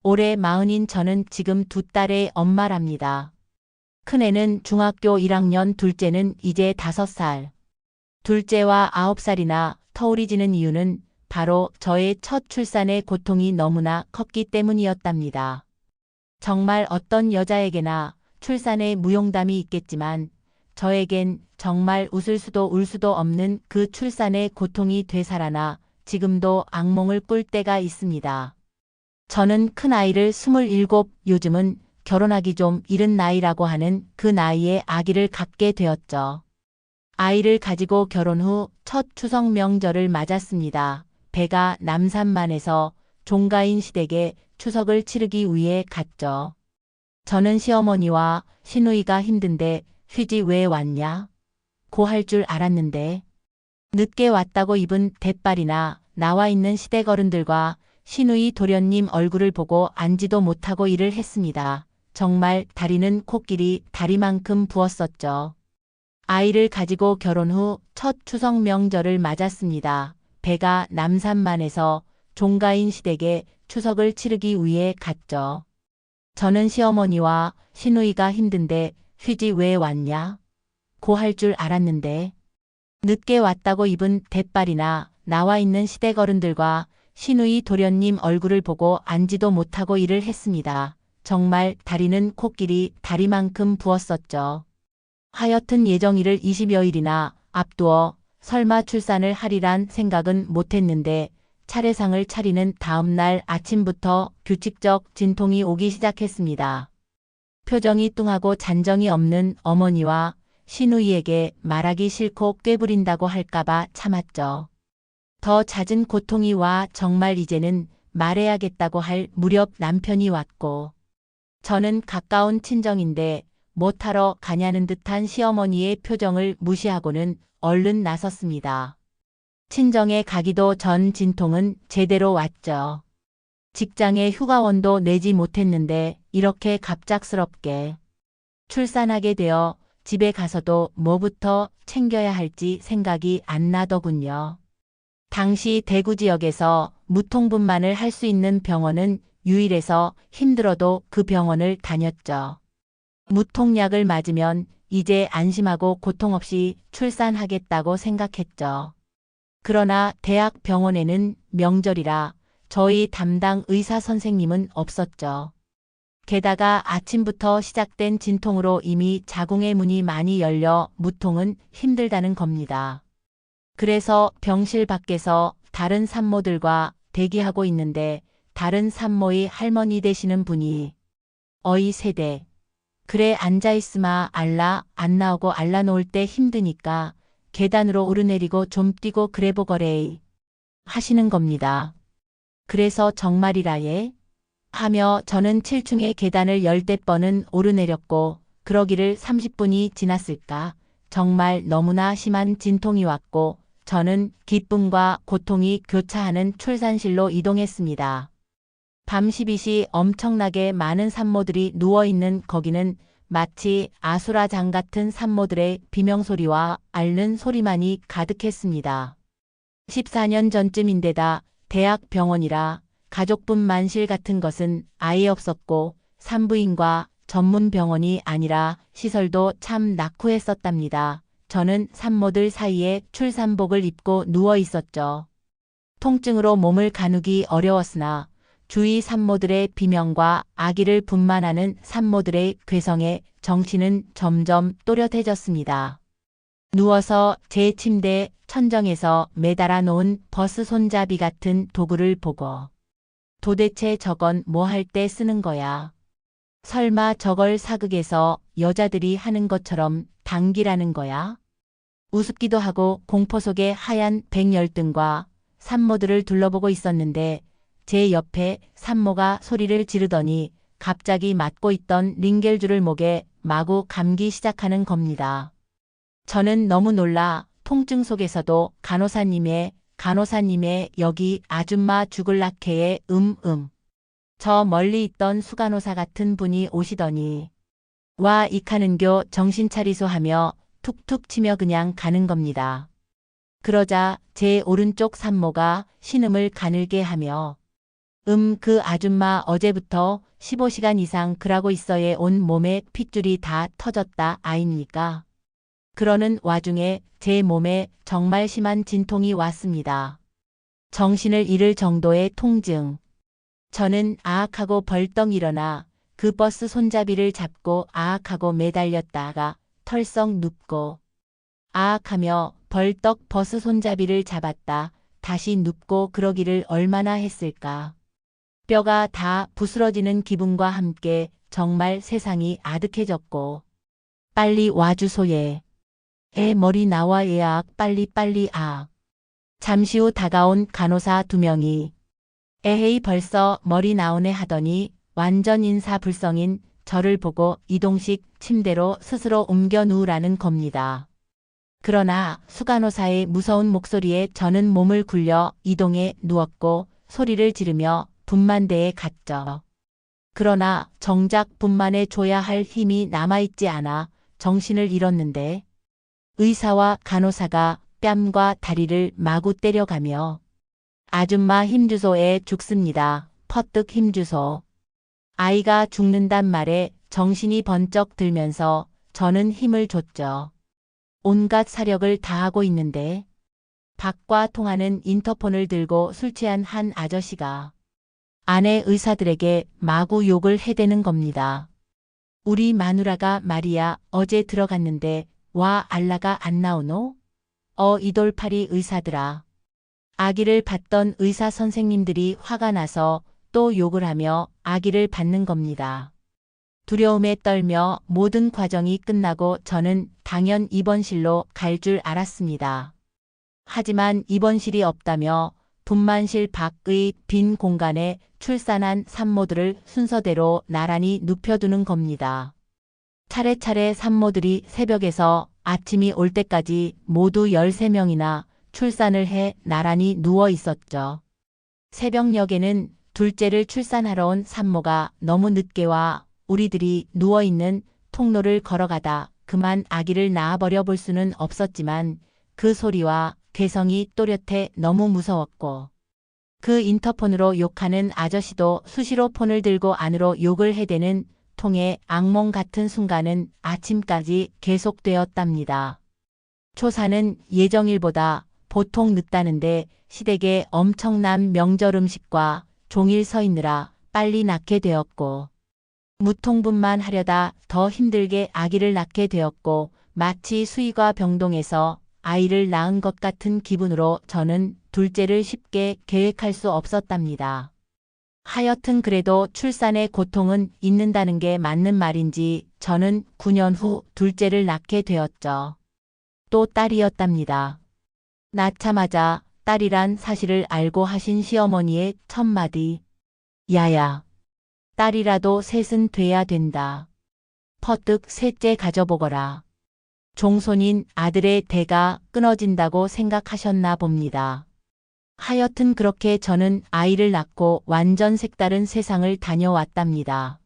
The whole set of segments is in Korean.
올해 40인 저는 지금 두 딸의 엄마랍니다. 큰애는 중학교 1학년, 둘째는 이제 5살. 둘째와 9살이나 터울이 지는 이유는 바로 저의 첫 출산의 고통이 너무나 컸기 때문이었답니다. 정말 어떤 여자에게나 출산에 무용담이 있겠지만 저에겐 정말 웃을 수도 울 수도 없는 그 출산의 고통이 되살아나 지금도 악몽을 꿀 때가 있습니다. 저는 큰아이를 27, 요즘은 결혼하기 좀 이른 나이라고 하는 그 나이에 아기를 갖게 되었죠. 아이를 가지고 결혼 후 첫 추석 명절을 맞았습니다. 배가 남산만에서 종가인 시댁에 추석을 치르기 위해 갔죠. 저는 시어머니와 시누이가 힘든데 휴지 왜 왔냐? 고 할 줄 알았는데. 늦게 왔다고 입은 대빨이나 나와 있는 시댁 어른들과 시누이 도련님 얼굴을 보고 앉지도 못하고 일을 했습니다. 정말 다리는 코끼리 다리만큼 부었었죠. 아이를 가지고 결혼 후 첫 추석 명절을 맞았습니다. 배가 남산만에서 종가인 시댁에 추석을 치르기 위해 갔죠. 저는 시어머니와 시누이가 힘든데 휴지 왜 왔냐? 고 할 줄 알았는데. 늦게 왔다고 입은 대빨이나 나와 있는 시댁 어른들과 시누이 도련님 얼굴을 보고 앉지도 못하고 일을 했습니다. 정말 다리는 코끼리 다리만큼 부었었죠. 하여튼 예정일을 20여일이나 앞두어 설마 출산을 하리란 생각은 못했는데 차례상을 차리는 다음 날 아침부터 규칙적 진통이 오기 시작했습니다. 표정이 뚱하고 잔정이 없는 어머니와 시누이에게 말하기 싫고 꾀부린다고 할까봐 참았죠. 더 잦은 고통이 와 정말 이제는 말해야겠다고 할 무렵 남편이 왔고 저는 가까운 친정인데 못하러 가냐는 듯한 시어머니의 표정을 무시하고는 얼른 나섰습니다. 친정에 가기도 전 진통은 제대로 왔죠. 직장에 휴가원도 내지 못했는데 이렇게 갑작스럽게 출산하게 되어 집에 가서도 뭐부터 챙겨야 할지 생각이 안 나더군요. 당시 대구 지역에서 무통분만을 할 수 있는 병원은 유일해서 힘들어도 그 병원을 다녔죠. 무통약을 맞으면 이제 안심하고 고통 없이 출산하겠다고 생각했죠. 그러나 대학 병원에는 명절이라 저희 담당 의사 선생님은 없었죠. 게다가 아침부터 시작된 진통으로 이미 자궁의 문이 많이 열려 무통은 힘들다는 겁니다. 그래서 병실 밖에서 다른 산모들과 대기하고 있는데 다른 산모의 할머니 되시는 분이 어이 세대 그래 앉아있으마 알라 안 나오고 알라 놓을 때 힘드니까 계단으로 오르내리고 좀 뛰고 그래 보거래이 하시는 겁니다. 그래서 정말이라 예? 하며 저는 7층의 계단을 열댓 번은 오르내렸고 그러기를 30분이 지났을까 정말 너무나 심한 진통이 왔고 저는 기쁨과 고통이 교차하는 출산실로 이동했습니다. 밤 12시 엄청나게 많은 산모들이 누워있는 거기는 마치 아수라장 같은 산모들의 비명소리와 앓는 소리만이 가득했습니다. 14년 전쯤인데다 대학 병원이라 가족분 만실 같은 것은 아예 없었고 산부인과 전문 병원이 아니라 시설도 참 낙후했었답니다. 저는 산모들 사이에 출산복을 입고 누워 있었죠. 통증으로 몸을 가누기 어려웠으나 주위 산모들의 비명과 아기를 분만하는 산모들의 괴성에 정신은 점점 또렷해졌습니다. 누워서 제 침대 천정에서 매달아 놓은 버스 손잡이 같은 도구를 보고 도대체 저건 뭐 할 때 쓰는 거야? 설마 저걸 사극에서 여자들이 하는 것처럼 당기라는 거야? 우습기도 하고 공포 속에 하얀 백열등과 산모들을 둘러보고 있었는데 제 옆에 산모가 소리를 지르더니 갑자기 맞고 있던 링겔줄을 목에 마구 감기 시작하는 겁니다. 저는 너무 놀라 통증 속에서도 간호사님의 여기 아줌마 죽을라케의 저 멀리 있던 수간호사 같은 분이 오시더니 와 이카는교 정신 차리소 하며 툭툭 치며 그냥 가는 겁니다. 그러자 제 오른쪽 산모가 신음을 가늘게 하며 그 아줌마 어제부터 15시간 이상 그러고 있어에 온 몸에 핏줄이 다 터졌다 아입니까? 그러는 와중에 제 몸에 정말 심한 진통이 왔습니다. 정신을 잃을 정도의 통증. 저는 아악하고 벌떡 일어나 그 버스 손잡이를 잡고 아악하고 매달렸다가 털썩 눕고 아악하며 벌떡 버스 손잡이를 잡았다 다시 눕고 그러기를 얼마나 했을까. 뼈가 다 부스러지는 기분과 함께 정말 세상이 아득해졌고 빨리 와주소예. 애 머리 나와 예악 빨리 아. 잠시 후 다가온 간호사 2명이 에헤이 벌써 머리 나오네 하더니 완전 인사불성인 저를 보고 이동식 침대로 스스로 옮겨 누우라는 겁니다. 그러나 수간호사의 무서운 목소리에 저는 몸을 굴려 이동해 누웠고 소리를 지르며 분만대에 갔죠. 그러나 정작 분만해 줘야 할 힘이 남아있지 않아 정신을 잃었는데 의사와 간호사가 뺨과 다리를 마구 때려가며 아줌마 힘주소에 죽습니다. 퍼뜩 힘주소. 아이가 죽는단 말에 정신이 번쩍 들면서 저는 힘을 줬죠. 온갖 사력을 다하고 있는데 밖과 통하는 인터폰을 들고 술 취한 한 아저씨가 아내 의사들에게 마구 욕을 해대는 겁니다. 우리 마누라가 말이야 어제 들어갔는데 와 알라가 안 나오노? 이돌파리 의사들아. 아기를 받던 의사 선생님들이 화가 나서 또 욕을 하며 아기를 받는 겁니다. 두려움에 떨며 모든 과정이 끝나고 저는 당연 입원실로 갈 줄 알았습니다. 하지만 입원실이 없다며 분만실 밖의 빈 공간에 출산한 산모들을 순서대로 나란히 눕혀두는 겁니다. 차례차례 산모들이 새벽에서 아침이 올 때까지 모두 13명이나 출산을 해 나란히 누워 있었죠. 새벽녘에는 둘째를 출산하러 온 산모가 너무 늦게 와 우리들이 누워있는 통로를 걸어가다 그만 아기를 낳아버려 볼 수는 없었지만 그 소리와 괴성이 또렷해 너무 무서웠고 그 인터폰으로 욕하는 아저씨도 수시로 폰을 들고 안으로 욕을 해대는 통에 악몽 같은 순간은 아침까지 계속되었답니다. 초사는 예정일보다 보통 늦다는데 시댁에 엄청난 명절 음식과 종일 서 있느라 빨리 낳게 되었고 무통분만 하려다 더 힘들게 아기를 낳게 되었고 마치 수의과 병동에서 아이를 낳은 것 같은 기분으로 저는 둘째를 쉽게 계획할 수 없었답니다. 하여튼 그래도 출산의 고통은 있는다는 게 맞는 말인지 저는 9년 후 둘째를 낳게 되었죠. 또 딸이었답니다. 낳자마자 딸이란 사실을 알고 하신 시어머니의 첫마디. 야야. 딸이라도 셋은 돼야 된다. 퍼뜩 셋째 가져보거라. 종손인 아들의 대가 끊어진다고 생각하셨나 봅니다. 하여튼 그렇게 저는 아이를 낳고 완전 색다른 세상을 다녀왔답니다.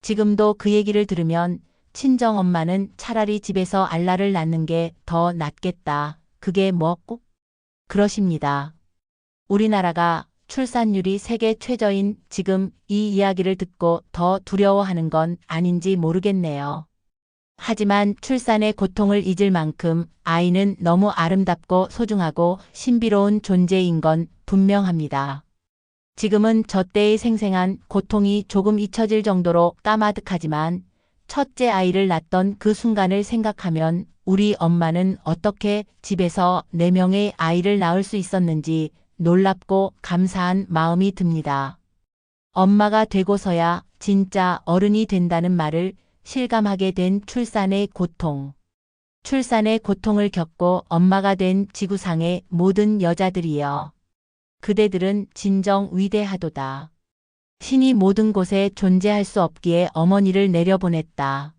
지금도 그 얘기를 들으면 친정엄마는 차라리 집에서 알라를 낳는 게 더 낫겠다. 그게 뭐 꼭? 그러십니다. 우리나라가 출산율이 세계 최저인 지금 이 이야기를 듣고 더 두려워하는 건 아닌지 모르겠네요. 하지만 출산의 고통을 잊을 만큼 아이는 너무 아름답고 소중하고 신비로운 존재인 건 분명합니다. 지금은 저 때의 생생한 고통이 조금 잊혀질 정도로 까마득하지만 첫째 아이를 낳던 그 순간을 생각하면 우리 엄마는 어떻게 집에서 4명의 아이를 낳을 수 있었는지 놀랍고 감사한 마음이 듭니다. 엄마가 되고서야 진짜 어른이 된다는 말을 실감하게 된 출산의 고통. 출산의 고통을 겪고 엄마가 된 지구상의 모든 여자들이여. 그대들은 진정 위대하도다. 신이 모든 곳에 존재할 수 없기에 어머니를 내려보냈다.